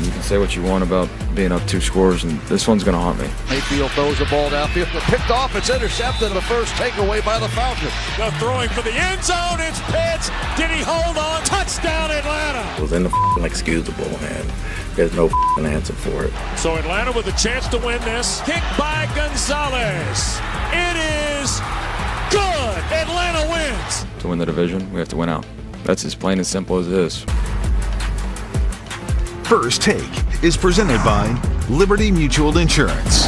You can say what you want about being up 2 scores, and this one's going to haunt me. Mayfield throws the ball downfield. Picked off. It's intercepted. The first takeaway by the Falcons. They're throwing for the end zone. It's Pitts. Did he hold on? Touchdown, Atlanta. It was inexcusable, and there's no answer for it. So Atlanta with a chance to win this. Kick by Gonzalez. It is good. Atlanta wins. To win the division, we have to win out. That's as plain and simple as it is. First Take is presented by Liberty Mutual Insurance.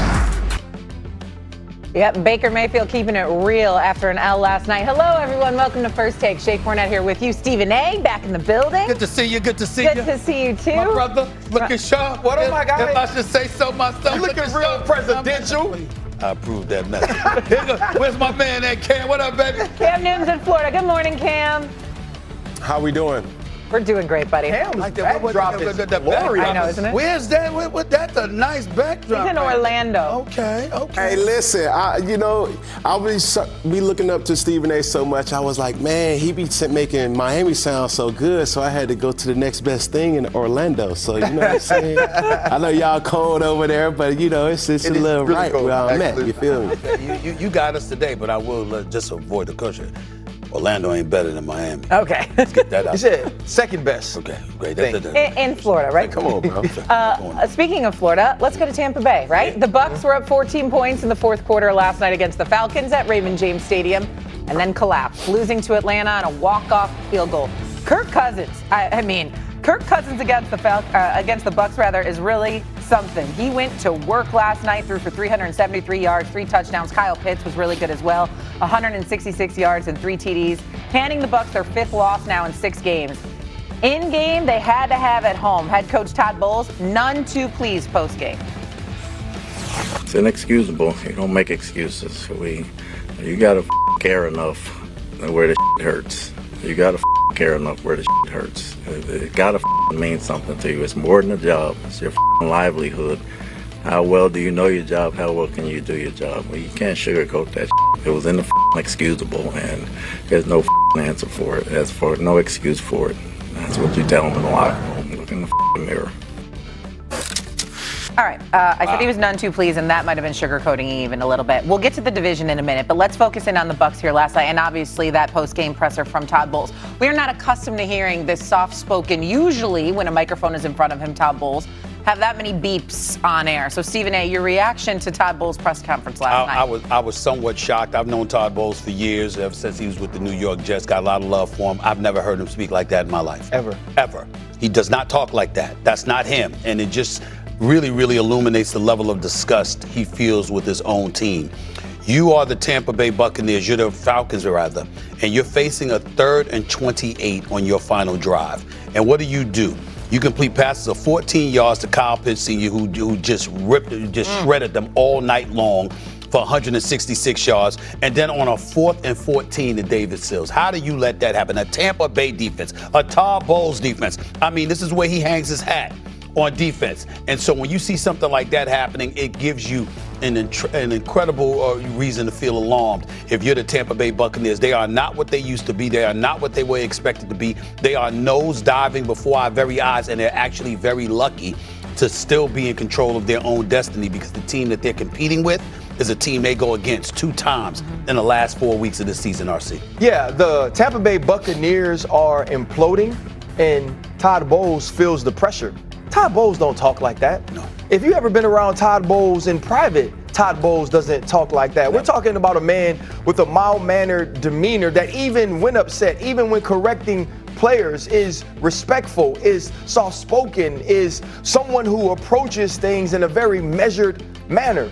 Yep, Baker Mayfield keeping it real after an L last night. Hello, everyone. Welcome to First Take. Shay Fournette here with you. Stephen A. back in the building. Good to see you. Good to see you. Good to see you, too. My brother, looking sharp. What am I, guy? If I should say so myself. Looking real presidential. I approve that message. Where's my man at, Cam? What up, baby? Cam Newton's in Florida. Good morning, Cam. How we doing? We're doing great, buddy. Cam's Like backdrop is glorious. I know, isn't it? Where's that? That's a nice backdrop. He's in Orlando. Okay. Hey, listen, I be looking up to Stephen A. so much. I was like, man, he be making Miami sound so good, so I had to go to the next best thing in Orlando. So, you know what I'm saying? I know y'all cold over there, but, it's a little really right cold, where I'm at. actually. You feel me? You got us today, but I will just avoid the culture. Orlando ain't better than Miami. Okay. Let's get that out. You said second best. Okay, great. In Florida, right? Come on, bro. Speaking of Florida, let's go to Tampa Bay, right? The Bucs were up 14 points in the fourth quarter last night against the Falcons at Raymond James Stadium and then collapsed, losing to Atlanta on a walk-off field goal. Kirk Cousins, Kirk Cousins against the Bucs is really something. He went to work last night, threw for 373 yards, 3 touchdowns. Kyle Pitts was really good as well, 166 yards and 3 TDs, handing the Bucs their 5th loss now in 6 games. In game, they had to have at home. Head coach Todd Bowles, none too pleased post game. It's inexcusable. You don't make excuses. You gotta care enough where the hurts. You gotta care enough where the hurts. It gotta mean something to you. It's more than a job. It's your livelihood. How well do you know your job? How well can you do your job? Well, you can't sugarcoat that. It was inexcusable, and there's no answer for it. There's no excuse for it. That's what you tell them in the locker room. Look in the mirror. All right. I said he was none too pleased, and that might have been sugarcoating even a little bit. We'll get to the division in a minute, but let's focus in on the Bucs here last night, and obviously that post-game presser from Todd Bowles. We are not accustomed to hearing this soft-spoken. Usually, when a microphone is in front of him, Todd Bowles have that many beeps on air. So, Stephen A., your reaction to Todd Bowles' press conference last night? I was somewhat shocked. I've known Todd Bowles for years, ever since he was with the New York Jets. Got a lot of love for him. I've never heard him speak like that in my life. Ever. He does not talk like that. That's not him. And it just really, really illuminates the level of disgust he feels with his own team. You are the Tampa Bay Buccaneers. You're the Falcons, rather. And you're facing a 3rd and 28 on your final drive. And what do? You complete passes of 14 yards to Kyle Pitts Sr., who just shredded them all night long for 166 yards. And then on a 4th and 14 to David Sills. How do you let that happen? A Tampa Bay defense, a Todd Bowles defense. This is where he hangs his hat on defense. And so when you see something like that happening, it gives you an incredible reason to feel alarmed. If you're the Tampa Bay Buccaneers, they are not what they used to be. They are not what they were expected to be. They are nose diving before our very eyes, and they're actually very lucky to still be in control of their own destiny, because the team that they're competing with is a team they go against 2 times in the last 4 weeks of the season, RC. Yeah, the Tampa Bay Buccaneers are imploding, and Todd Bowles feels the pressure. Todd Bowles don't talk like that. No. If you ever been around Todd Bowles in private, Todd Bowles doesn't talk like that. We're talking about a man with a mild-mannered demeanor that even when upset, even when correcting players, is respectful, is soft-spoken, is someone who approaches things in a very measured manner.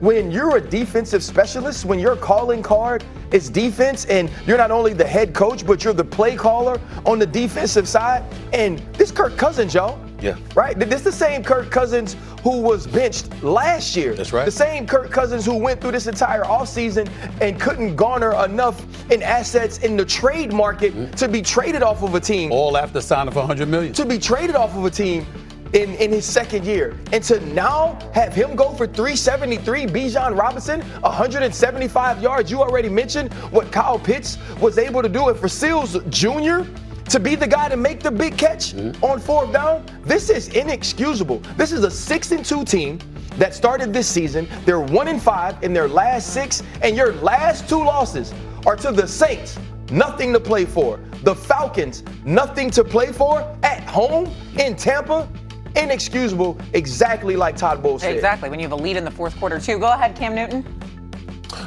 When you're a defensive specialist, when your calling card is defense, and you're not only the head coach, but you're the play caller on the defensive side, and this Kirk Cousins, y'all. Yeah. Right? This is the same Kirk Cousins who was benched last year. That's right. The same Kirk Cousins who went through this entire offseason and couldn't garner enough in assets in the trade market to be traded off of a team. All after signing for $100 million. To be traded off of a team in his second year. And to now have him go for 373, Bijan Robinson, 175 yards. You already mentioned what Kyle Pitts was able to do. And for Sills Jr., to be the guy to make the big catch on 4th down, this is inexcusable. This is a 6-2 team that started this season. They're 1-5 in their last 6, and your last 2 losses are to the Saints. Nothing to play for. The Falcons, nothing to play for at home in Tampa. Inexcusable, exactly like Todd Bowles said. Exactly, when you have a lead in the 4th quarter, too. Go ahead, Cam Newton.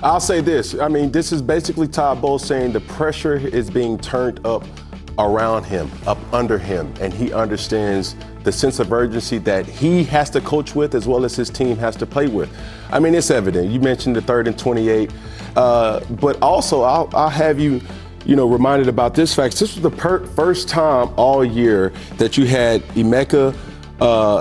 I'll say this. I mean, this is basically Todd Bowles saying the pressure is being turned up around him, up under him, and he understands the sense of urgency that he has to coach with as well as his team has to play with. I mean, it's evident. You mentioned the 3rd and 28, but also I'll have you reminded about this fact. This was the first time all year that you had Emeka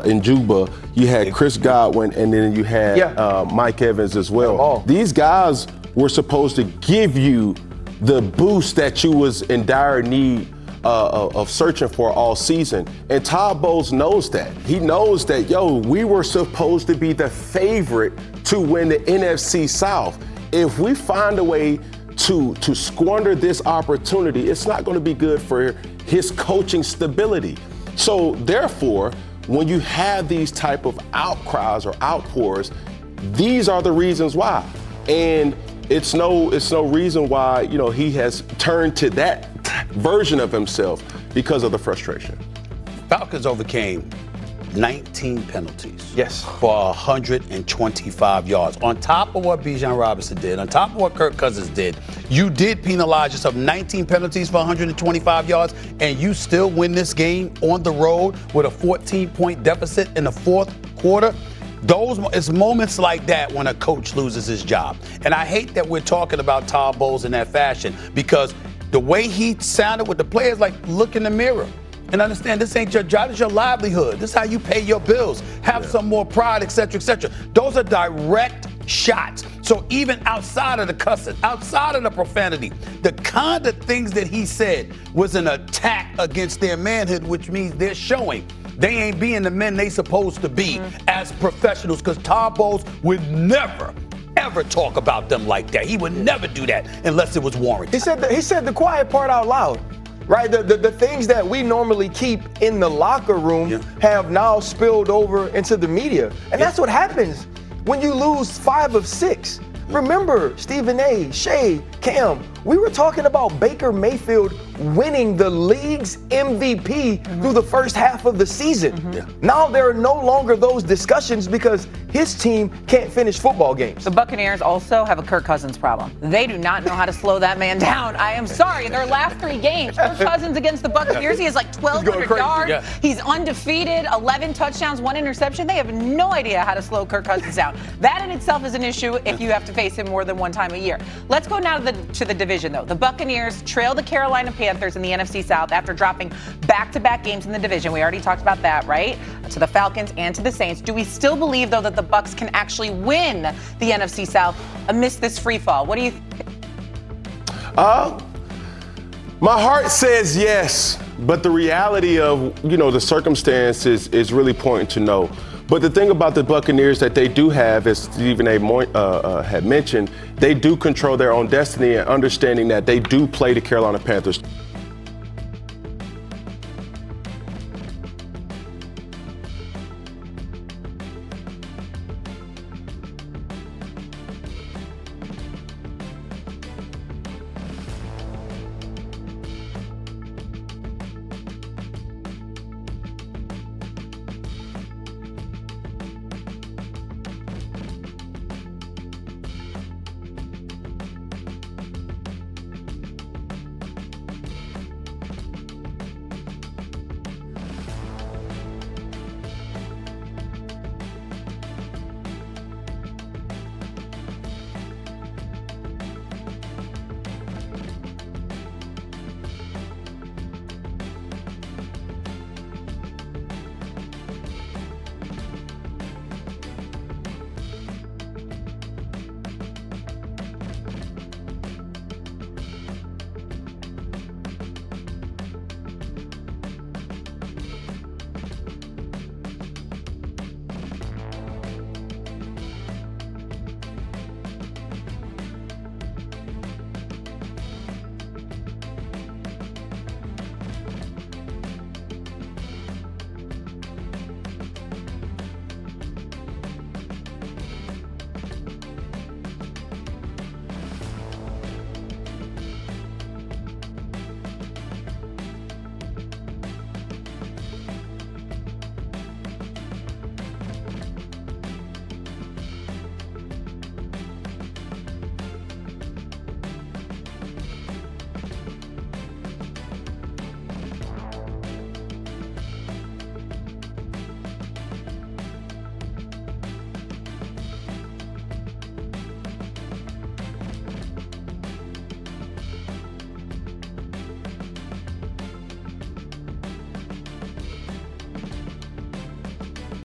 and Juba, you had Chris Godwin, and then you had Mike Evans as well. These guys were supposed to give you the boost that you was in dire need of searching for all season. And Todd Bowles knows that. He knows that, we were supposed to be the favorite to win the NFC South. If we find a way to squander this opportunity, it's not going to be good for his coaching stability. So therefore, when you have these type of outcries or outpours, these are the reasons why. And it's no reason why, he has turned to that version of himself because of the frustration. Falcons overcame 19 penalties. Yes. For 125 yards. On top of what Bijan Robinson did, on top of what Kirk Cousins did, you did penalize yourself 19 penalties for 125 yards, and you still win this game on the road with a 14-point deficit in the 4th quarter. It's moments like that when a coach loses his job. And I hate that we're talking about Todd Bowles in that fashion, because the way he sounded with the players, like, look in the mirror and understand this ain't your job, it's your livelihood. This is how you pay your bills. Have some more pride, et cetera, et cetera. Those are direct shots. So even outside of the cussing, outside of the profanity, the kind of things that he said was an attack against their manhood, which means they're showing they ain't being the men they supposed to be as professionals, because Todd Bowles would never ever talk about them like that. He would never do that unless it was warranted. He said the quiet part out loud. Right, the things that we normally keep in the locker room have now spilled over into the media. And that's what happens when you lose 5 of 6. Remember, Stephen A., Shay, Cam, we were talking about Baker Mayfield winning the league's MVP through the first half of the season. Now there are no longer those discussions because his team can't finish football games. The Buccaneers also have a Kirk Cousins problem. They do not know how to slow that man down. I am sorry. Their last 3 games, Kirk Cousins against the Buccaneers, he has like 1,200 yards. He's undefeated, 11 touchdowns, 1 interception. They have no idea how to slow Kirk Cousins down. That in itself is an issue if you have to face him more than one time a year. Let's go now to the division, though. The Buccaneers trail the Carolina Panthers in the NFC South after dropping back-to-back games in the division. We already talked about that, right? To the Falcons and to the Saints. Do we still believe, though, that the Bucs can actually win the NFC South amidst this free fall? What do you think? My heart says yes, but the reality of, the circumstances is really pointing to no. But the thing about the Buccaneers that they do have, as Stephen A. had mentioned, they do control their own destiny, and understanding that they do play the Carolina Panthers